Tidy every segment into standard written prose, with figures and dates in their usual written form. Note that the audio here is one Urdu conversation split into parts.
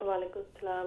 Walaikum salam.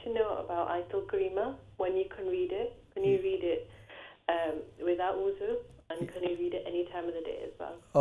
to know about Ayatul Karima, when you can read it. Can you read it without wuzu, and can you read it any time of the day as well?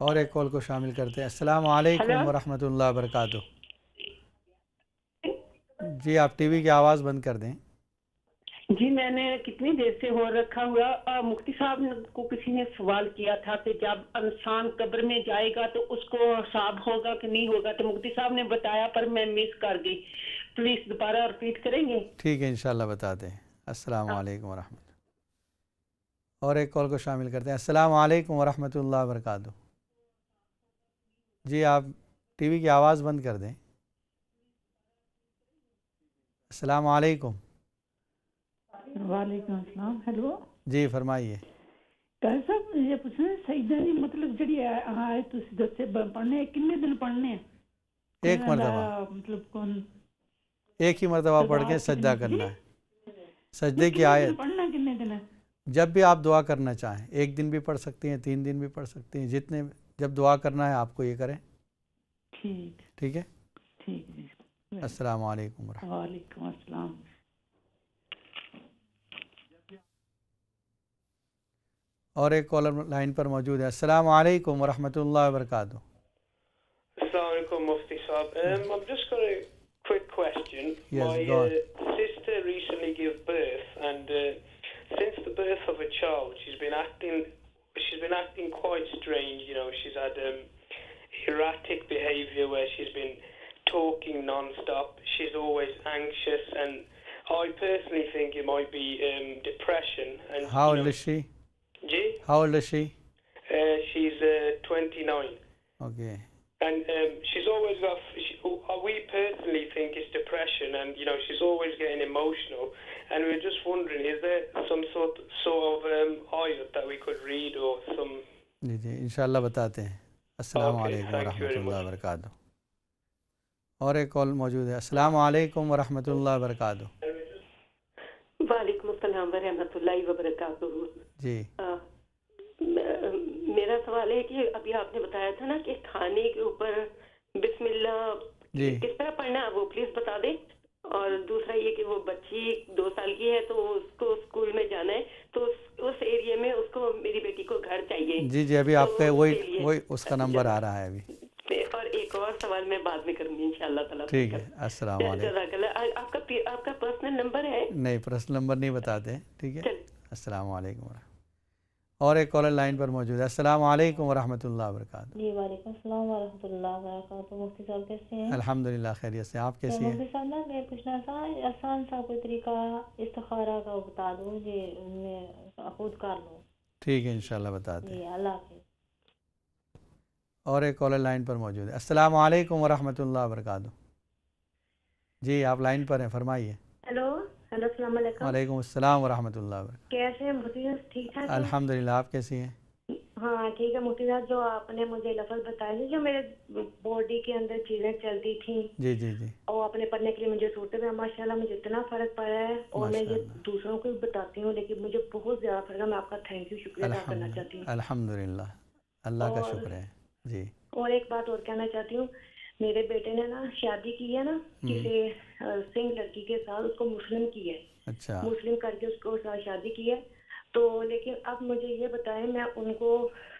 اور ایک کال کو شامل کرتے ہیں. السلام علیکم ورحمۃ اللہ وبرکاتہ. جی آپ ٹی وی کی آواز بند کر دیں. جی میں نے کتنی دیر سے ہو رکھا ہوا. مفتی صاحب کو کسی نے سوال کیا تھا کہ جب انسان قبر میں جائے گا تو اس کو حساب ہوگا کہ نہیں ہوگا, تو مفتی صاحب نے بتایا پر میں مس کر گئی. پلیز دوبارہ ریپیٹ کریں گے؟ ٹھیک ہے انشاءاللہ بتاتے ہیں. السلام علیکم ورحمۃ اللہ. اور ایک کال کو شامل کرتے ہیں. السلام علیکم ورحمۃ اللہ وبرکاتہ. جی آپ ٹی وی کی آواز بند کر دیں. السلام علیکم. وعلیکم السلام. ہیلو جی فرمائیے. قاری صاحب یہ پوچھنا ہے سجدہ دی مطلب جڑی آیت تسی دسے پڑھنے کتنے دن پڑھنے ہیں؟ ایک مرتبہ, مطلب کون ایک ہی مرتبہ پڑھ کے سجدہ کرنا ہے. سجدے کی آیت پڑھنا کتنے دن ہے؟ جب بھی آپ دعا کرنا چاہیں, ایک دن بھی پڑھ سکتے ہیں, 3 دن بھی پڑھ سکتے ہیں, جتنے جب دعا کرنا ہے آپ کو یہ کریں. ٹھیک ہے. ٹھیک ہے. السلام علیکم ورحمۃ. وعلیکم السلام. اور ایک کالر لائن پر موجود ہے. السلام علیکم ورحمۃ اللہ وبرکاتہ. السلام علیکم مفتی صاحب. I've just got a quick question. Yes, My go on. sister recently gave birth, and since the birth of a child, she's been acting quite strange. You know, she's had erratic behavior where she's been talking non-stop. She's always anxious, and I personally think it might be depression. And How old is she? Ji? How old is she? She's 29. Okay. And she's always got, we personally think it's depression, and you know she's always getting emotional, and we're just wondering, is there some sort of ayat that we could read or some? جی انشاءاللہ بتاتے ہیں. السلام علیکم ورحمۃ اللہ وبرکاتہ. اور ایک کال موجود ہے. السلام علیکم ورحمۃ اللہ وبرکاتہ. وعلیکم السلام ورحمۃ اللہ وبرکاتہ. جی میرا سوال ہے کہ ابھی آپ نے بتایا تھا نا کہ کھانے کے اوپر بسم اللہ کس طرح پڑھنا ہے, وہ پلیز بتا دیں. اور دوسرا یہ کہ وہ بچی 2 سال کی ہے تو اس کو اسکول میں جانا ہے, تو اس ایریے میں اس کو, میری بیٹی کو گھر چاہیے. جی ابھی آپ کا وہی اس کا نمبر آ رہا ہے ابھی. اور ایک اور سوال میں بعد میں کروں گی انشاءاللہ تعالیٰ. ٹھیک ہے. السلام علیکم. آپ کا پرسنل نمبر ہے؟ نہیں پرسنل نمبر نہیں بتاتے ہیں. ٹھیک ہے. السلام علیکم ورحمۃ. اور ایک کالر لائن پر موجود ہے. السلام علیکم ورحمۃ اللہ وبرکاتہ. جی وعلیکم السلام ورحمۃ اللہ وبرکاتہ. مفتی صاحب کیسے ہیں؟ الحمدللہ خیریت سے. آپ کیسی ہیں؟ مفتی صاحب میں پوچھنا تھا آسان سا کوئی طریقہ استخارہ کا بتا دوں جی, میں خود کر لوں. ٹھیک ہے انشاءاللہ بتاتے ہیں. جی اللہ حافظ. اور ایک کالر لائن پر موجود ہے. السلام علیکم ورحمۃ اللہ وبرکاتہ. جی آپ لائن پر ہیں, فرمائیے. ہیلو السلام علیکم. وعلیکم السلام ورحمۃ اللہ وبرکاتہ. کیسے ہیں مفتی صاحب؟ ٹھیک ٹھاک. الحمدللہ. آپ کیسی ہیں؟ ہاں ٹھیک ہے مفتی صاحب. جو آپ نے مجھے لفظ بتائے تھے جو میرے باڈی کے اندر چیزیں چلتی تھیں, جی اور اپنے پڑھنے کے لیے مجھے صورتیں میں ماشاءاللہ مجھے اتنا فرق پڑا ہے, اور میں یہ دوسروں کو بھی بتاتی ہوں, لیکن مجھے بہت زیادہ فرق ہے. میں آپ کا تھینک یو شکریہ ادا کرنا چاہتی ہوں. الحمدللہ اللہ کا شکر ہے. جی اور ایک بات اور کہنا چاہتی ہوں, میرے بیٹے نے نا شادی کی ہے نا کسی سنگھ لڑکی کے ساتھ, اس کو مسلم کی ہے. اچھا. مسلم کر کے اس کو ساتھ شادی کی ہے. تو لیکن اب مجھے یہ بتائیں, میں ان کو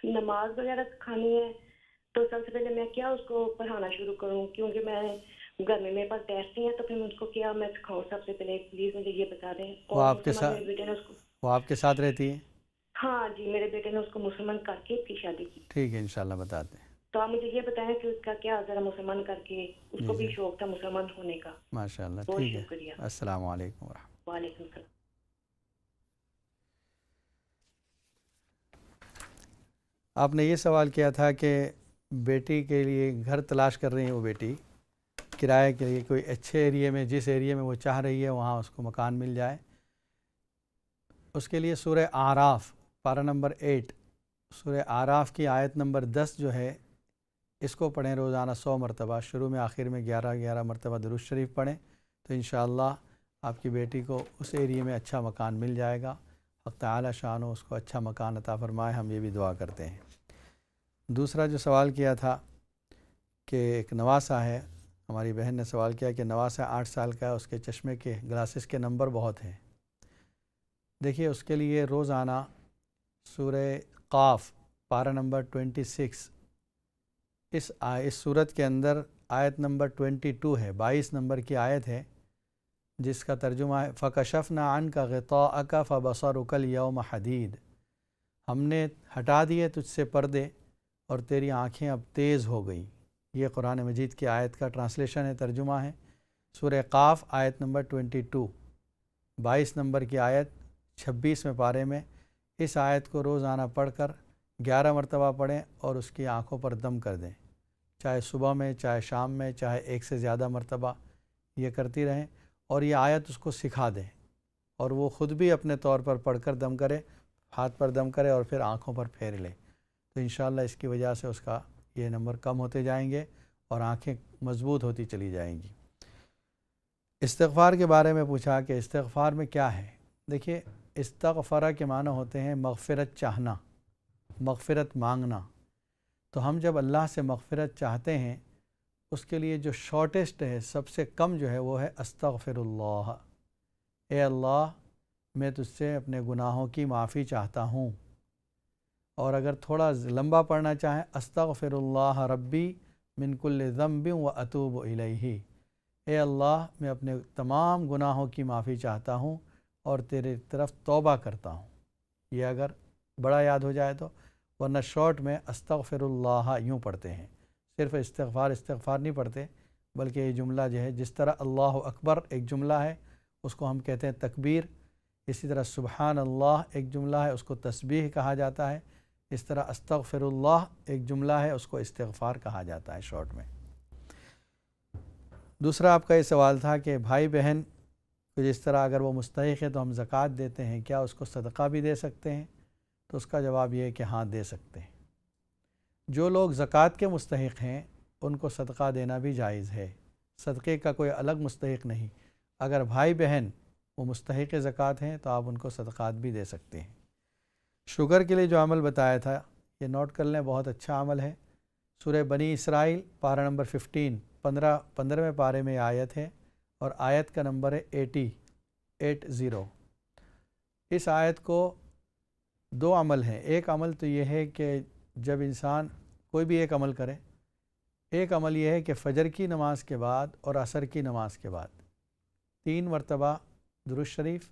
نماز وغیرہ سکھانی ہے تو سب سے پہلے میں کیا اس کو پڑھانا شروع کروں, کیونکہ میں گھر میں میرے پاس ٹیسٹ ہیں, تو پھر میں اس کو کیا میں سکھاؤں؟ سب سے پہلے پلیز مجھے یہ بتا دیں. وہ آپ کے ساتھ رہتی ہے؟ ہاں جی, میرے بیٹے نے اس کو مسلمان کر کے کی شادی کی. ٹھیک ہے انشاءاللہ بتاتے ہیں. تو آپ مجھے یہ بتائیں کہ اس کا کیا ذرا مسلمان کر کے, اس کو بھی شوق تھا مسلمان ہونے کا. ماشاءاللہ. ٹھیک ہے. السلام علیکم ورحمۃ. وعلیکم السلام. آپ نے یہ سوال کیا تھا کہ بیٹی کے لیے گھر تلاش کر رہی ہے وہ بیٹی کرائے کے لیے, کوئی اچھے ایریے میں, جس ایریے میں وہ چاہ رہی ہے وہاں اس کو مکان مل جائے. اس کے لیے سورہ اعراف پارہ نمبر 8, سورہ اعراف کی آیت نمبر 10 جو ہے, اس کو پڑھیں روزانہ 100 مرتبہ. شروع میں آخر میں 11 مرتبہ درود شریف پڑھیں, تو انشاءاللہ آپ کی بیٹی کو اس ایریے میں اچھا مکان مل جائے گا. حق تعالی شان اس کو اچھا مکان عطا فرمائے, ہم یہ بھی دعا کرتے ہیں. دوسرا جو سوال کیا تھا کہ ایک نواسہ ہے, ہماری بہن نے سوال کیا کہ نواسہ 8 سال کا ہے, اس کے چشمے کے گلاسز کے نمبر بہت ہیں. دیکھیے اس کے لیے روزانہ سورہ قاف پارہ نمبر 26 اس صورت کے اندر آیت نمبر 22 ہے، 22 نمبر کی آیت ہے، جس کا ترجمہ ہے فَكَشَفْنَا عَنْكَ غِطَاءَكَ فَبَصَرُكَ الْيَوْمَ حَدِيدٌ، ہم نے ہٹا دیے تجھ سے پردے اور تیری آنکھیں اب تیز ہو گئیں۔ یہ قرآن مجید کی آیت کا ٹرانسلیشن ہے، ترجمہ ہے۔ سورہ قاف آیت نمبر 22، 22 نمبر کی آیت 26ویں پارے میں اس آیت کو روزانہ پڑھ کر 11 مرتبہ پڑھیں اور اس کی آنکھوں پر دم کر دیں، چاہے صبح میں، چاہے شام میں، چاہے ایک سے زیادہ مرتبہ یہ کرتی رہیں، اور یہ آیت اس کو سکھا دیں اور وہ خود بھی اپنے طور پر پڑھ کر دم کرے، ہاتھ پر دم کرے اور پھر آنکھوں پر پھیر لے، تو انشاءاللہ اس کی وجہ سے اس کا یہ نمبر کم ہوتے جائیں گے اور آنکھیں مضبوط ہوتی چلی جائیں گی۔ استغفار کے بارے میں پوچھا کہ استغفار میں کیا ہے؟ دیکھیے، استغفارہ کے معنی ہوتے ہیں مغفرت چاہنا، مغفرت مانگنا۔ تو ہم جب اللہ سے مغفرت چاہتے ہیں، اس کے لیے جو شارٹیسٹ ہے، سب سے کم جو ہے وہ ہے استغفر اللہ، اے اللہ میں تجھ سے اپنے گناہوں کی معافی چاہتا ہوں۔ اور اگر تھوڑا لمبا پڑھنا چاہیں، استغفر اللہ ربی من کل ذنب و اتوب الیہ، اے اللہ میں اپنے تمام گناہوں کی معافی چاہتا ہوں اور تیرے طرف توبہ کرتا ہوں۔ یہ اگر بڑا یاد ہو جائے تو، ورنہ شارٹ میں استغفر اللہ یوں پڑھتے ہیں، صرف استغفار نہیں پڑھتے، بلکہ یہ جملہ جو ہے، جس طرح اللہ اکبر ایک جملہ ہے اس کو ہم کہتے ہیں تکبیر، اسی طرح سبحان اللہ ایک جملہ ہے اس کو تسبیح کہا جاتا ہے، اس طرح استغفر اللہ ایک جملہ ہے اس کو استغفار کہا جاتا ہے شارٹ میں۔ دوسرا آپ کا یہ سوال تھا کہ بھائی بہن کو جس طرح اگر وہ مستحق ہے تو ہم زکوٰۃ دیتے ہیں، کیا اس کو صدقہ بھی دے سکتے ہیں؟ تو اس کا جواب یہ ہے کہ ہاں دے سکتے ہیں۔ جو لوگ زکوٰۃ کے مستحق ہیں ان کو صدقہ دینا بھی جائز ہے، صدقے کا کوئی الگ مستحق نہیں۔ اگر بھائی بہن وہ مستحق زکوٰۃ ہیں تو آپ ان کو صدقات بھی دے سکتے ہیں۔ شوگر کے لیے جو عمل بتایا تھا یہ نوٹ کر لیں، بہت اچھا عمل ہے۔ سورہ بنی اسرائیل پارہ نمبر 15ویں پارے میں آیت ہے اور آیت کا نمبر ہے 80۔ اس آیت کو دو عمل ہیں۔ ایک عمل تو یہ ہے کہ جب انسان کوئی بھی ایک عمل کرے، ایک عمل یہ ہے کہ فجر کی نماز کے بعد اور عصر کی نماز کے بعد 3 مرتبہ درود شریف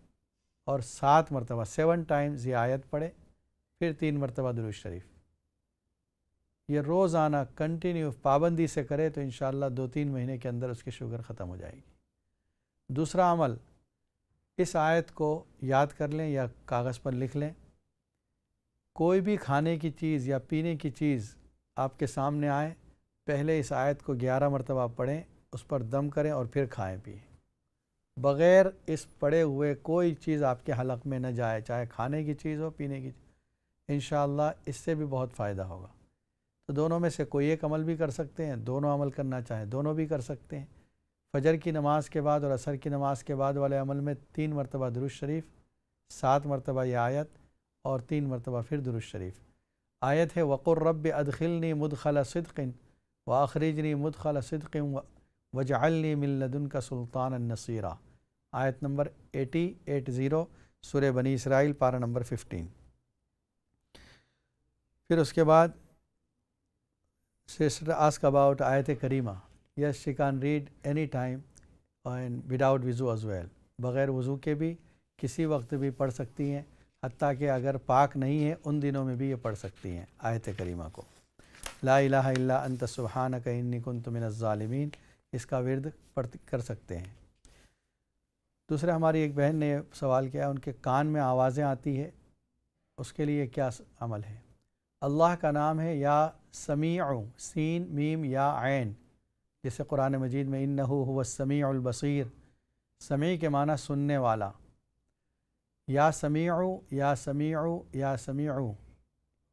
اور 7 مرتبہ 7 ٹائمز یہ آیت پڑھے، پھر 3 مرتبہ درود شریف۔ یہ روزانہ کنٹینیو پابندی سے کرے تو انشاءاللہ 2-3 مہینے کے اندر اس کی شوگر ختم ہو جائے گی۔ دوسرا عمل، اس آیت کو یاد کر لیں یا کاغذ پر لکھ لیں، کوئی بھی کھانے کی چیز یا پینے کی چیز آپ کے سامنے آئے، پہلے اس آیت کو 11 مرتبہ پڑھیں، اس پر دم کریں اور پھر کھائیں پئیں۔ بغیر اس پڑے ہوئے کوئی چیز آپ کے حلق میں نہ جائے، چاہے کھانے کی چیز ہو، پینے کی چیز، انشاءاللہ اس سے بھی بہت فائدہ ہوگا۔ تو دونوں میں سے کوئی ایک عمل بھی کر سکتے ہیں، دونوں عمل کرنا چاہیں دونوں بھی کر سکتے ہیں۔ فجر کی نماز کے بعد اور عصر کی نماز کے بعد والے عمل میں 3 مرتبہ درود شریف، 7 مرتبہ یہ آیت اور 3 مرتبہ پھر درود شریف۔ آیت ہے وَقُلْ رَبِّ أَدْخِلْنِي مُدْخَلَ صِدْقٍ وَأَخْرِجْنِي مُدْخَلَ صِدْقٍ وَاجْعَلْنِي مِن لَّدُنْكَ سُلْطَانًا نَصِيرًا، آیت نمبر 80 سورہ بنی اسرائیل پارہ نمبر 15۔ پھر اس کے بعد سسٹر آسک اباؤٹ آیت کریمہ۔ Yes she can read any time and without وضو از ویل، بغیر وضو کے بھی کسی وقت بھی پڑھ سکتی ہیں، حتیٰ کہ اگر پاک نہیں ہے ان دنوں میں بھی یہ پڑھ سکتی ہیں آیت کریمہ کو۔ لا الہ الا انت سبحانک انی کنت من الظالمین، اس کا ورد کر سکتے ہیں۔ دوسرے ہماری ایک بہن نے سوال کیا، ان کے کان میں آوازیں آتی ہے، اس کے لیے کیا عمل ہے؟ اللہ کا نام ہے یا سمیع، سین میم یا عین، جیسے قرآن مجید میں انہ هو السمیع البصیر، سمیع کے معنی سننے والا، یا سمیع یا سمیع یا سمیع،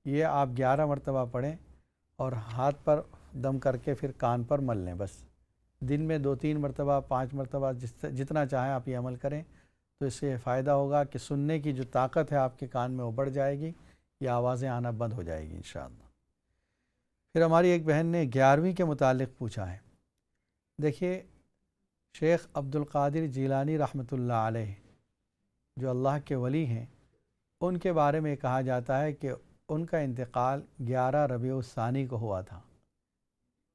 یہ آپ 11 مرتبہ پڑھیں اور ہاتھ پر دم کر کے پھر کان پر مل لیں۔ بس دن میں 2-3 مرتبہ 5 مرتبہ جتنا چاہیں آپ یہ عمل کریں، تو اس سے فائدہ ہوگا کہ سننے کی جو طاقت ہے آپ کے کان میں وہ بڑھ جائے گی، یہ آوازیں آنا بند ہو جائے گی انشاءاللہ۔ پھر ہماری ایک بہن نے 11ویں کے متعلق پوچھا ہے۔ دیکھیے، شیخ عبد القادر جیلانی رحمۃ اللہ علیہ جو اللہ کے ولی ہیں، ان کے بارے میں کہا جاتا ہے کہ ان کا انتقال 11 ربیع الثانی کو ہوا تھا،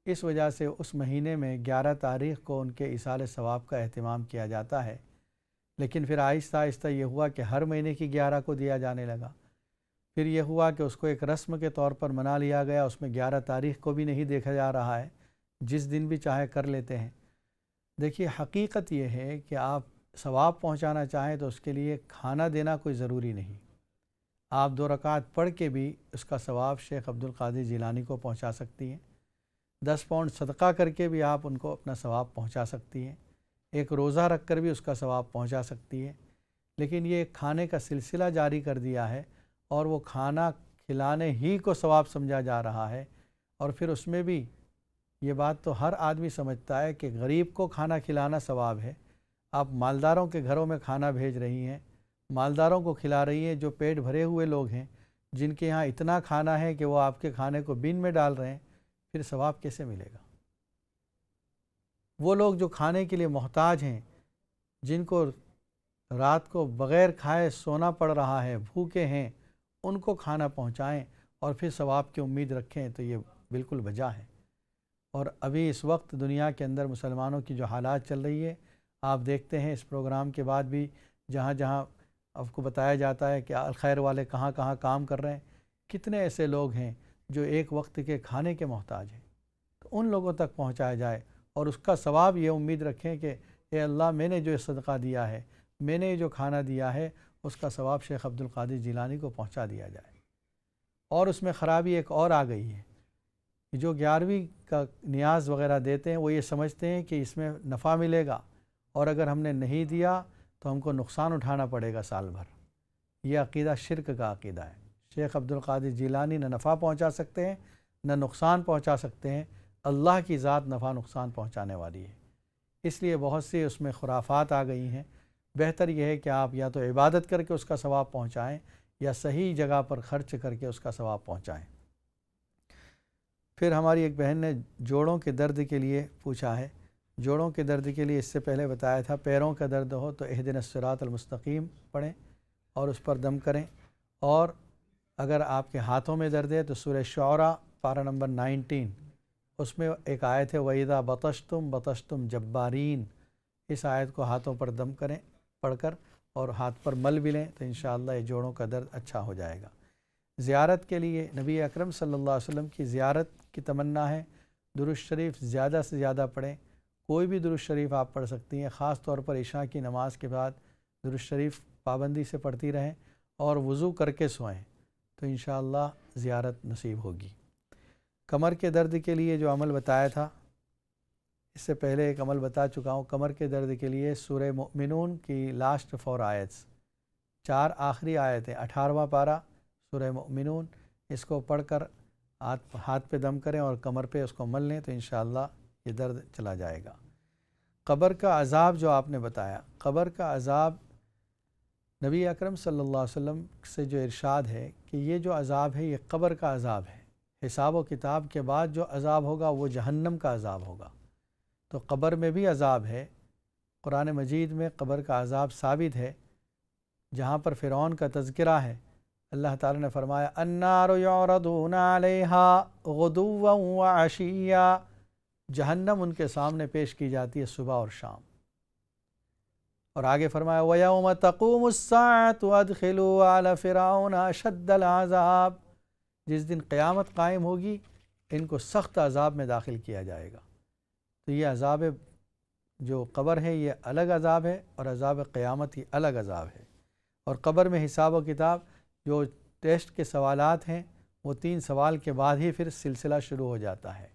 اس وجہ سے اس مہینے میں 11 تاریخ کو ان کے ایصال ثواب کا اہتمام کیا جاتا ہے، لیکن پھر آہستہ آہستہ یہ ہوا کہ ہر مہینے کی 11 کو دیا جانے لگا۔ پھر یہ ہوا کہ اس کو ایک رسم کے طور پر منا لیا گیا، اس میں 11 تاریخ کو بھی نہیں دیکھا جا رہا ہے، جس دن بھی چاہے کر لیتے ہیں۔ دیکھیے حقیقت یہ ہے کہ آپ ثواب پہنچانا چاہیں تو اس کے لیے کھانا دینا کوئی ضروری نہیں، آپ 2 رکعت پڑھ کے بھی اس کا ثواب شیخ عبد القادر جیلانی کو پہنچا سکتی ہیں، 10 پاؤنڈ صدقہ کر کے بھی آپ ان کو اپنا ثواب پہنچا سکتی ہیں، ایک روزہ رکھ کر بھی اس کا ثواب پہنچا سکتی ہے۔ لیکن یہ کھانے کا سلسلہ جاری کر دیا ہے اور وہ کھانا کھلانے ہی کو ثواب سمجھا جا رہا ہے، اور پھر اس میں بھی یہ بات تو ہر آدمی سمجھتا ہے کہ غریب کو کھانا کھلانا ثواب ہے۔ آپ مالداروں کے گھروں میں کھانا بھیج رہی ہیں، مالداروں کو کھلا رہی ہیں جو پیٹ بھرے ہوئے لوگ ہیں، جن کے ہاں اتنا کھانا ہے کہ وہ آپ کے کھانے کو بن میں ڈال رہے ہیں، پھر ثواب کیسے ملے گا؟ وہ لوگ جو کھانے کے لیے محتاج ہیں، جن کو رات کو بغیر کھائے سونا پڑ رہا ہے، بھوکے ہیں، ان کو کھانا پہنچائیں اور پھر ثواب کی امید رکھیں تو یہ بالکل بجا ہے۔ اور ابھی اس وقت دنیا کے اندر مسلمانوں کی جو حالات چل رہی ہے، آپ دیکھتے ہیں اس پروگرام کے بعد بھی جہاں جہاں آپ کو بتایا جاتا ہے کہ الخیر والے کہاں کہاں کام کر رہے ہیں، کتنے ایسے لوگ ہیں جو ایک وقت کے کھانے کے محتاج ہیں، تو ان لوگوں تک پہنچایا جائے اور اس کا ثواب یہ امید رکھیں کہ اے اللہ میں نے جو صدقہ دیا ہے، میں نے جو کھانا دیا ہے، اس کا ثواب شیخ عبد القادر جیلانی کو پہنچا دیا جائے۔ اور اس میں خرابی ایک اور آ گئی ہے، جو 11ویں کا نیاز وغیرہ دیتے ہیں وہ یہ سمجھتے ہیں کہ اس میں نفع ملے گا، اور اگر ہم نے نہیں دیا تو ہم کو نقصان اٹھانا پڑے گا سال بھر۔ یہ عقیدہ شرک کا عقیدہ ہے۔ شیخ عبد القادر جیلانی نہ نفع پہنچا سکتے ہیں نہ نقصان پہنچا سکتے ہیں، اللہ کی ذات نفع نقصان پہنچانے والی ہے۔ اس لیے بہت سی اس میں خرافات آ گئی ہیں۔ بہتر یہ ہے کہ آپ یا تو عبادت کر کے اس کا ثواب پہنچائیں یا صحیح جگہ پر خرچ کر کے اس کا ثواب پہنچائیں۔ پھر ہماری ایک بہن نے جوڑوں کے درد کے لیے پوچھا ہے۔ جوڑوں کے درد کے لیے اس سے پہلے بتایا تھا، پیروں کا درد ہو تو اہدنا الصراط المستقیم پڑھیں اور اس پر دم کریں، اور اگر آپ کے ہاتھوں میں درد ہے تو سورہ شعراء پارہ نمبر 19 اس میں ایک آیت ہے وَإِذَا بَطَشْتُمْ بَطَشْتُمْ جَبَّارِينَ، اس آیت کو ہاتھوں پر دم کریں پڑھ کر اور ہاتھ پر مل بھی لیں تو انشاءاللہ یہ جوڑوں کا درد اچھا ہو جائے گا۔ زیارت کے لیے نبی اکرم صلی اللہ علیہ وسلم کی زیارت کی تمنا ہے، درود شریف زیادہ سے زیادہ پڑھیں، کوئی بھی درود شریف آپ پڑھ سکتی ہیں، خاص طور پر عشاء کی نماز کے بعد درود شریف پابندی سے پڑھتی رہیں اور وضو کر کے سوئیں تو انشاءاللہ زیارت نصیب ہوگی۔ کمر کے درد کے لیے جو عمل بتایا تھا، اس سے پہلے ایک عمل بتا چکا ہوں۔ کمر کے درد کے لیے سورہ مؤمنون کی لاسٹ 4 آیتس، 4 آخری آیتیں، 18واں پارہ سورہ مؤمنون، اس کو پڑھ کر ہاتھ پہ دم کریں اور کمر پہ اس کو مل لیں تو انشاءاللہ یہ درد چلا جائے گا۔ قبر کا عذاب جو آپ نے بتایا، قبر کا عذاب نبی اکرم صلی اللہ علیہ وسلم سے جو ارشاد ہے کہ یہ جو عذاب ہے یہ قبر کا عذاب ہے، حساب و کتاب کے بعد جو عذاب ہوگا وہ جہنم کا عذاب ہوگا، تو قبر میں بھی عذاب ہے۔ قرآن مجید میں قبر کا عذاب ثابت ہے، جہاں پر فرعون کا تذکرہ ہے، اللہ تعالیٰ نے فرمایا النار یعرضون علیہا غدوا وعشیا، جہنم ان کے سامنے پیش کی جاتی ہے صبح اور شام، اور آگے فرمایا وَيَوْمَ تَقُومُ السَّاعَةُ أَدْخِلُوا آلَ فِرْعَوْنَ أَشَدَّ الْعَذَابِ، جس دن قیامت قائم ہوگی ان کو سخت عذاب میں داخل کیا جائے گا۔ تو یہ عذاب جو قبر ہے یہ الگ عذاب ہے اور عذاب قیامت ہی الگ عذاب ہے۔ اور قبر میں حساب و کتاب جو ٹیسٹ کے سوالات ہیں وہ 3 سوال کے بعد ہی پھر سلسلہ شروع ہو جاتا ہے،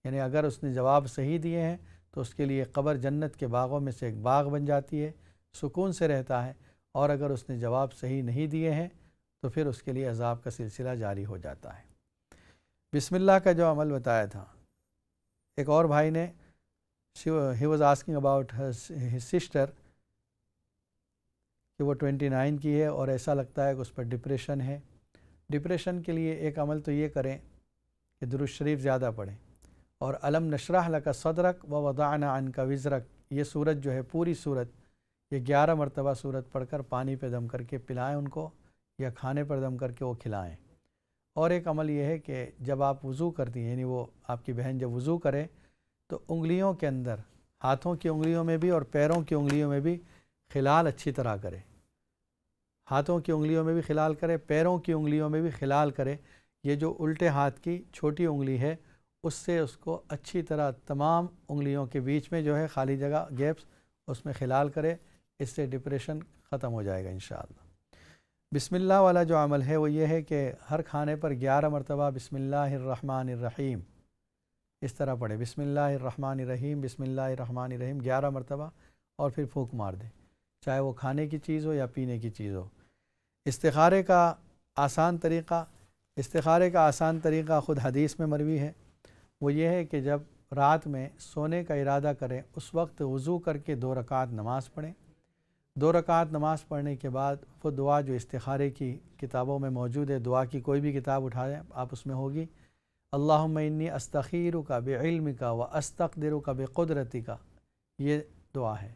یعنی اگر اس نے جواب صحیح دیے ہیں تو اس کے لیے قبر جنت کے باغوں میں سے ایک باغ بن جاتی ہے، سکون سے رہتا ہے، اور اگر اس نے جواب صحیح نہیں دیے ہیں تو پھر اس کے لیے عذاب کا سلسلہ جاری ہو جاتا ہے۔ بسم اللہ کا جو عمل بتایا تھا، ایک اور بھائی نے he was asking about his sister کہ وہ 29 کی ہے اور ایسا لگتا ہے کہ اس پر ڈپریشن ہے۔ ڈپریشن کے لیے ایک عمل تو یہ کریں کہ درود شریف زیادہ پڑھیں، اور الم نشرح لک صدرک ووضعنا عنک وزرک، یہ سورت جو ہے پوری سورت، یہ 11 مرتبہ سورت پڑھ کر پانی پہ دم کر کے پلائیں ان کو، یا کھانے پر دم کر کے وہ کھلائیں، اور ایک عمل یہ ہے کہ جب آپ وضو کرتی ہیں، یعنی وہ آپ کی بہن جب وضو کرے تو انگلیوں کے اندر، ہاتھوں کی انگلیوں میں بھی اور پیروں کی انگلیوں میں بھی خلال اچھی طرح کرے، ہاتھوں کی انگلیوں میں بھی خلال کرے، پیروں کی انگلیوں میں بھی خلال کرے۔ یہ جو الٹے ہاتھ کی چھوٹی انگلی ہے اس سے اس کو اچھی طرح تمام انگلیوں کے بیچ میں جو ہے خالی جگہ گیپس اس میں خلال کرے، اس سے ڈپریشن ختم ہو جائے گا انشاءاللہ۔ بسم اللہ والا جو عمل ہے وہ یہ ہے کہ ہر کھانے پر 11 مرتبہ بسم اللہ الرحمن الرحیم اس طرح پڑھے، بسم اللہ الرحمن الرحیم، بسم اللہ الرحمن الرحیم 11 مرتبہ، اور پھر پھونک مار دیں، چاہے وہ کھانے کی چیز ہو یا پینے کی چیز ہو۔ استخارے کا آسان طریقہ خود حدیث میں مروی ہے، وہ یہ ہے کہ جب رات میں سونے کا ارادہ کریں اس وقت وضو کر کے 2 رکعت نماز پڑھیں۔ 2 رکعت نماز پڑھنے کے بعد وہ دعا جو استخارے کی کتابوں میں موجود ہے، دعا کی کوئی بھی کتاب اٹھائیں آپ، اس میں ہوگی اللہم انی استخیرک بعلمک و استقدرک بقدرتک، یہ دعا ہے،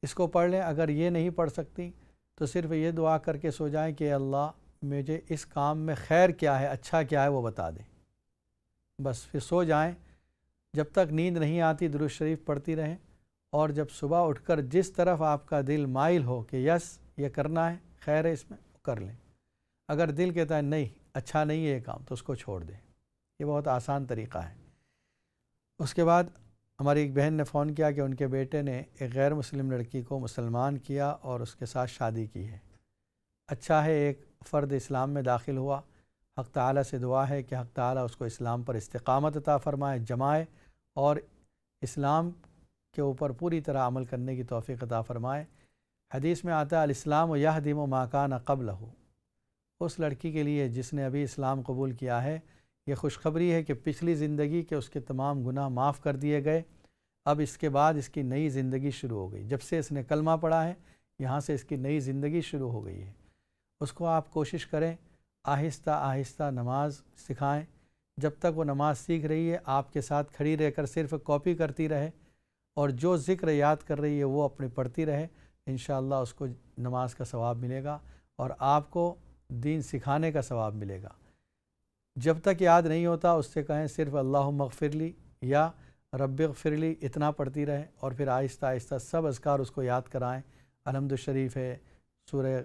اس کو پڑھ لیں۔ اگر یہ نہیں پڑھ سکتی تو صرف یہ دعا کر کے سو جائیں کہ اللہ مجھے اس کام میں خیر کیا ہے، اچھا کیا ہے وہ بتا دیں، بس پھر سو جائیں۔ جب تک نیند نہیں آتی درود شریف پڑھتی رہیں، اور جب صبح اٹھ کر جس طرف آپ کا دل مائل ہو کہ یس یہ کرنا ہے، خیر ہے اس میں، کر لیں۔ اگر دل کہتا ہے نہیں اچھا نہیں ہے یہ کام تو اس کو چھوڑ دیں۔ یہ بہت آسان طریقہ ہے۔ اس کے بعد ہماری ایک بہن نے فون کیا کہ ان کے بیٹے نے ایک غیر مسلم لڑکی کو مسلمان کیا اور اس کے ساتھ شادی کی ہے۔ اچھا ہے ایک فرد اسلام میں داخل ہوا، حق تعالیٰ سے دعا ہے کہ حق تعالیٰ اس کو اسلام پر استقامت عطا فرمائے، جمائے، اور اسلام کے اوپر پوری طرح عمل کرنے کی توفیق عطا فرمائے۔ حدیث میں آتا ہے الاسلام یہدم ما کان قبلہ، اس لڑکی کے لیے جس نے ابھی اسلام قبول کیا ہے یہ خوشخبری ہے کہ پچھلی زندگی کے اس کے تمام گناہ معاف کر دیے گئے، اب اس کے بعد اس کی نئی زندگی شروع ہو گئی۔ جب سے اس نے کلمہ پڑھا ہے یہاں سے اس کی نئی زندگی شروع ہو گئی ہے۔ اس کو آپ کوشش کریں آہستہ آہستہ نماز سکھائیں، جب تک وہ نماز سیکھ رہی ہے آپ کے ساتھ کھڑی رہ کر صرف کاپی کرتی رہے، اور جو ذکر یاد کر رہی ہے وہ اپنی پڑھتی رہے، انشاءاللہ اس کو نماز کا ثواب ملے گا اور آپ کو دین سکھانے کا ثواب ملے گا۔ جب تک یاد نہیں ہوتا اس سے کہیں صرف اللہم اغفر لی یا رب اغفر لی اتنا پڑھتی رہے، اور پھر آہستہ آہستہ سب اذکار اس کو یاد کرائیں۔ الحمد شریف ہے، سورہ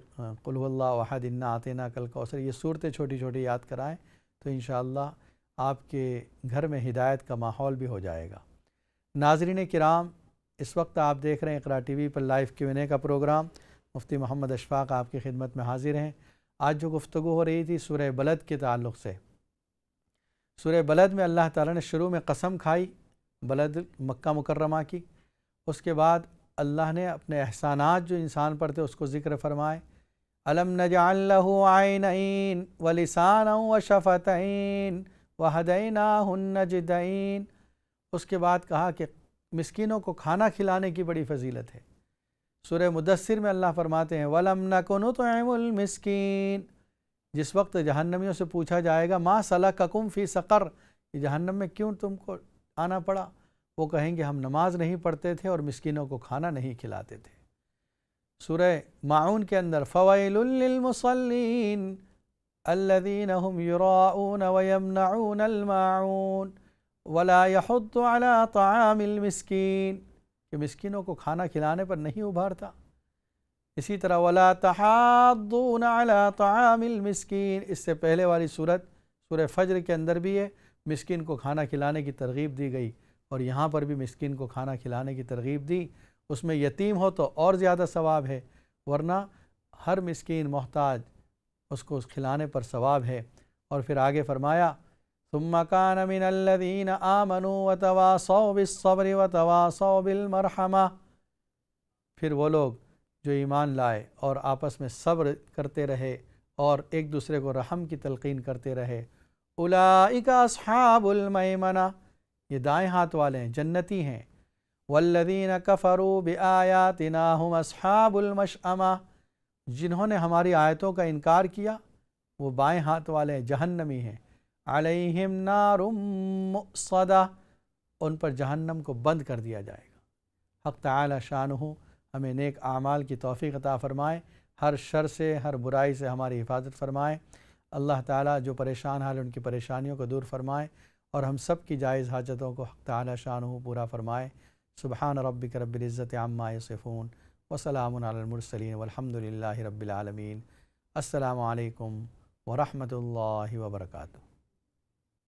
قل هو اللہ احد، انا اعطیناک الکوثر، یہ صورتیں چھوٹی چھوٹی یاد کرائیں تو انشاءاللہ آپ کے گھر میں ہدایت کا ماحول بھی ہو جائے گا۔ ناظرین کرام، اس وقت آپ دیکھ رہے ہیں اقرا ٹی وی پر لائیو Q&A کا پروگرام۔ مفتی محمد اشفاق آپ کی خدمت میں حاضر ہیں۔ آج جو گفتگو ہو رہی تھی سورہ بلد کے تعلق سے، سورہ بلد میں اللہ تعالیٰ نے شروع میں قسم کھائی بلد مکہ مکرمہ کی، اس کے بعد اللہ نے اپنے احسانات جو انسان پر تھے اس کو ذکر فرمائے۔ الم نجعل لہ عینین ولسانا وشفتین وہدیناہ النجدین، اس کے بعد کہا کہ مسکینوں کو کھانا کھلانے کی بڑی فضیلت ہے۔ سورہ مدثر میں اللہ فرماتے ہیں وَلَمْ نَكُ نُطْعِمُ الْمِسْكِينَ، جس وقت جہنمیوں سے پوچھا جائے گا مَا سَلَكَكُمْ فِي سَقَرَ، یہ جہنم میں کیوں تم کو آنا پڑا، وہ کہیں گے ہم نماز نہیں پڑھتے تھے اور مسکینوں کو کھانا نہیں کھلاتے تھے۔ سورہ ماعون کے اندر فَوَيْلٌ لِّلْمُصَلِّينَ الَّذِينَ هُمْ يُرَاءُونَ وَيَمْنَعُونَ الْمَاعُونَ وَلَا يَحُضُّ عَلَىٰ طَعَامِ الْمِسْكِينِ، کہ مسکینوں کو کھانا کھلانے پر نہیں ابھارتا۔ اسی طرح وَلَا تَحَاضُّونَ عَلَىٰ طَعَامِ الْمِسْكِينِ، اس سے پہلے والی سورت سورہ فجر کے اندر بھی ہے مسکین کو کھانا کھلانے کی ترغیب دی گئی، اور یہاں پر بھی مسکین کو کھانا کھلانے کی ترغیب دی۔ اس میں یتیم ہو تو اور زیادہ ثواب ہے، ورنہ ہر مسکین محتاج اس کو کھلانے پر ثواب ہے۔ اور پھر آگے فرمایا ثم كان من الذين آمنوا وتواصوا بالصبر وتواصوا بالمرحمة، پھر وہ لوگ جو ایمان لائے اور آپس میں صبر کرتے رہے اور ایک دوسرے کو رحم کی تلقین کرتے رہے۔ اولئک اصحاب المیمنہ، یہ دائیں ہاتھ والے ہیں، جنتی ہیں۔ والذین کفروا بآیاتنا هم اصحاب المشأمہ، جنہوں نے ہماری آیتوں کا انکار کیا وہ بائیں ہاتھ والے ہیں، جہنمی ہیں۔ علیہم نار مؤصدہ، ان پر جہنم کو بند کر دیا جائے گا۔ حق تعالی شانہ ہمیں نیک اعمال کی توفیق عطا فرمائے، ہر شر سے ہر برائی سے ہماری حفاظت فرمائے۔ اللہ تعالیٰ جو پریشان حال ان کی پریشانیوں کو دور فرمائے اور ہم سب کی جائز حاجتوں کو حق تعالیٰ شانہ پورا فرمائے۔ سبحان ربک رب العزت عما یصفون وسلام علی المرسلین والحمد للہ رب العالمین۔ السلام علیکم ورحمۃ اللہ وبرکاتہ۔